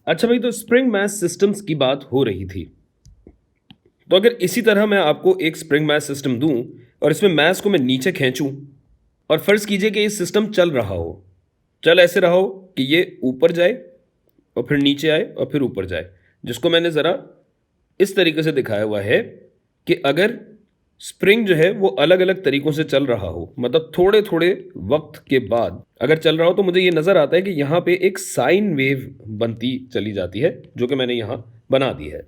अच्छा भाई, तो स्प्रिंग मैथ सिस्टम्स की बात हो रही थी। तो अगर इसी तरह मैं आपको एक स्प्रिंग मैथ सिस्टम दूं और इसमें मैथ्स को मैं नीचे खींचूं और फर्ज कीजिए कि ये सिस्टम चल रहा हो, चल ऐसे रहा हो कि ये ऊपर जाए और फिर नीचे आए और फिर ऊपर जाए, जिसको मैंने ज़रा इस तरीके से दिखाया हुआ है कि अगर स्प्रिंग जो है वो अलग अलग तरीकों से चल रहा हो, मतलब थोड़े थोड़े वक्त के बाद अगर चल रहा हो, तो मुझे ये नज़र आता है कि यहाँ पे एक साइन वेव बनती चली जाती है, जो कि मैंने यहाँ बना दी है।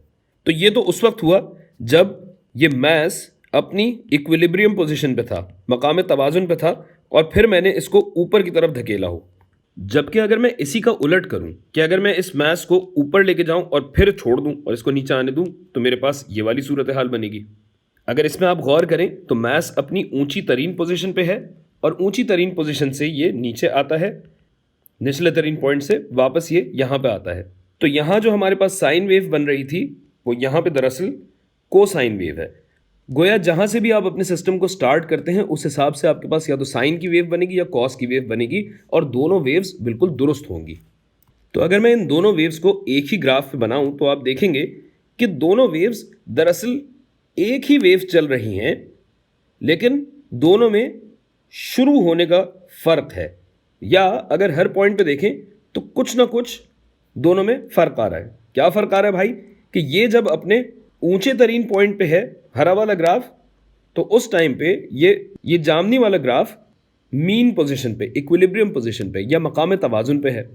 तो ये तो उस वक्त हुआ जब ये मैस अपनी इक्विलिब्रियम पोजीशन पे था, मकाम तवाजुन पे था, और फिर मैंने इसको ऊपर की तरफ धकेला हो। जबकि अगर मैं इसी का उलट करूं कि अगर मैं इस मैस को ऊपर लेके जाऊं और फिर छोड़ दूं और इसको नीचे आने दूं, तो मेरे पास ये वाली सूरत हाल बनेगी। अगर इसमें आप गौर करें तो मैस अपनी ऊंची तरीन पोजीशन पे है और ऊंची तरीन पोजीशन से ये नीचे आता है, निचले तरीन पॉइंट से वापस ये यहाँ पे आता है। तो यहाँ जो हमारे पास साइन वेव बन रही थी वो यहाँ पे दरअसल कोसाइन वेव है। गोया जहाँ से भी आप अपने सिस्टम को स्टार्ट करते हैं उस हिसाब से आपके पास या तो साइन की वेव बनेगी या कॉस की वेव बनेगी, और दोनों वेव्स बिल्कुल दुरुस्त होंगी। तो अगर मैं इन दोनों वेव्स को एक ही ग्राफ पे बनाऊं तो आप देखेंगे कि दोनों वेव्स दरअसल एक ही वेव चल रही हैं, लेकिन दोनों में शुरू होने का फर्क है, या अगर हर पॉइंट पे देखें तो कुछ ना कुछ दोनों में फर्क आ रहा है। क्या फर्क आ रहा है भाई? कि ये जब अपने ऊंचे तरीन पॉइंट पे है हरा वाला ग्राफ, तो उस टाइम पे ये जामनी वाला ग्राफ मीन पोजीशन पे, इक्विलिब्रियम पोजीशन पे या मकाम तवाजुन पे है।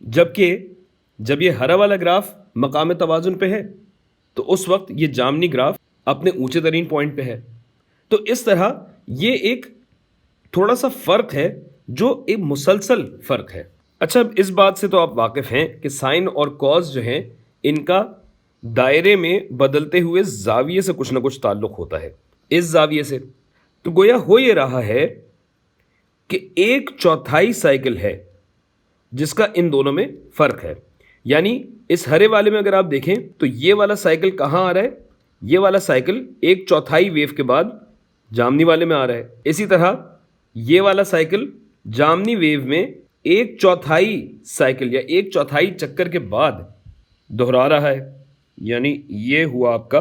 जबकि जब ये हरा वाला ग्राफ मकाम तवाजुन पे है तो उस वक्त ये जामनी ग्राफ अपने ऊंचे तरीन पॉइंट पे है। तो इस तरह ये एक थोड़ा सा फर्क है जो एक मुसलसल फर्क है। अच्छा, अब इस बात से तो आप वाकिफ हैं कि साइन और कॉस जो हैं इनका दायरे में बदलते हुए जाविये से कुछ ना कुछ ताल्लुक होता है। इस जाविये से तो गोया हो ये रहा है कि एक चौथाई साइकिल है जिसका इन दोनों में फर्क है। यानी इस हरे वाले में अगर आप देखें तो ये वाला साइकिल कहाँ आ रहा है? ये वाला साइकिल एक चौथाई वेव के बाद जामनी वाले में आ रहा है। इसी तरह ये वाला साइकिल जामनी वेव में एक चौथाई साइकिल या एक चौथाई चक्कर के बाद दोहरा रहा है। यानी ये हुआ आपका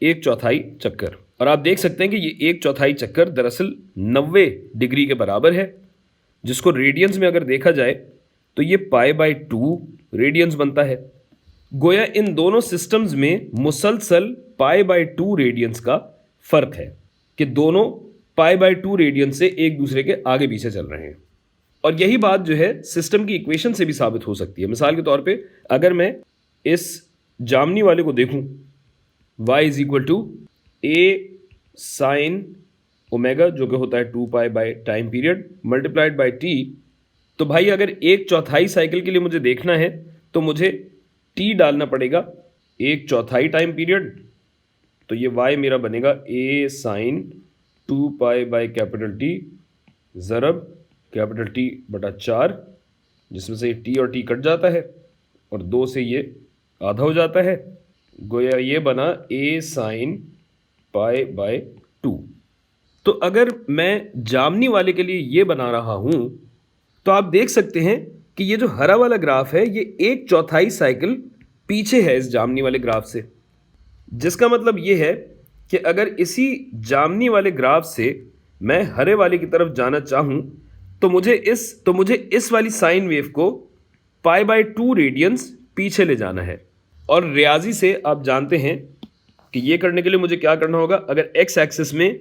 एक चौथाई चक्कर, और आप देख सकते हैं कि ये एक चौथाई चक्कर दरअसल 90 डिग्री के बराबर है, जिसको रेडियंस में अगर देखा जाए तो ये π/2 रेडियंस बनता है। गोया इन दोनों सिस्टम्स में मुसलसल π/2 रेडियंस का फर्क है कि दोनों π/2 रेडियंस से एक दूसरे के आगे पीछे चल रहे हैं। और यही बात जो है सिस्टम की इक्वेशन से भी साबित हो सकती है। मिसाल के तौर पे अगर मैं इस जामनी वाले को देखूं, y is equal to a sine omega, जो कि होता है 2π by time period multiplied by t। तो भाई अगर एक चौथाई साइकिल के लिए मुझे देखना है तो मुझे t डालना पड़ेगा एक चौथाई टाइम पीरियड। तो ये y मेरा बनेगा a sine 2π by capital T ज़रब कैपिटल T बटा 4, जिसमें से t और t कट जाता है और 2 से ये आधा हो जाता है। गोया ये बना a साइन π/2। तो अगर मैं जामनी वाले के लिए ये बना रहा हूं तो आप देख सकते हैं कि ये जो हरा वाला ग्राफ है ये एक चौथाई साइकिल पीछे है इस जामनी वाले ग्राफ से, जिसका मतलब ये है कि अगर इसी जामनी वाले ग्राफ से मैं हरे वाले की तरफ जाना चाहूं तो मुझे इस वाली साइन वेव को π/2 रेडियंस पीछे ले जाना है। और रियाजी से आप जानते हैं कि ये करने के लिए मुझे क्या करना होगा। अगर एक्स एक्सिस में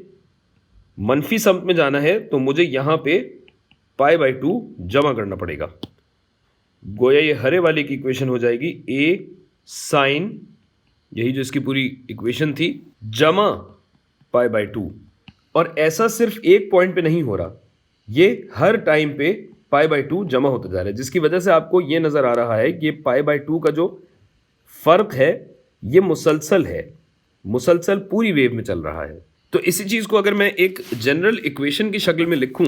मनफी समत में जाना है तो मुझे यहाँ पे π/2 जमा करना पड़ेगा। गोया ये हरे वाले की इक्वेशन हो जाएगी a साइन, यही जो इसकी पूरी इक्वेशन थी, जमा π/2। और ऐसा सिर्फ एक पॉइंट पे नहीं हो रहा, ये हर टाइम पे π/2 जमा होता जा रहा है, जिसकी वजह से आपको ये नज़र आ रहा है कि π/2 का जो फ़र्क है ये मुसलसल है, मुसलसल पूरी वेव में चल रहा है। तो इसी चीज़ को अगर मैं एक जनरल इक्वेशन की शक्ल में लिखूं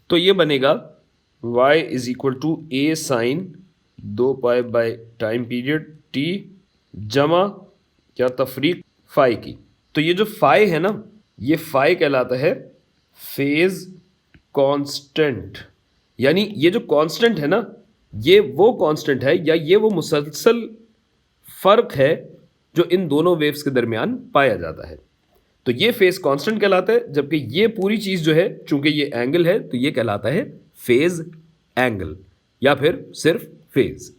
तो ये बनेगा y is equal to a sine 2π by time period t जमा क्या तफरीक फाई की। तो ये जो फाई है ना, ये फाई कहलाता है फेज कांस्टेंट। यानी ये जो कांस्टेंट है ना, ये वो कांस्टेंट है या ये वो मुसलसल फ़र्क है जो इन दोनों वेव्स के दरमियान पाया जाता है। तो ये फेज़ कांस्टेंट कहलाता है, जबकि ये पूरी चीज़ जो है, चूँकि ये एंगल है, तो ये कहलाता है फेज़ एंगल या फिर सिर्फ फेज़।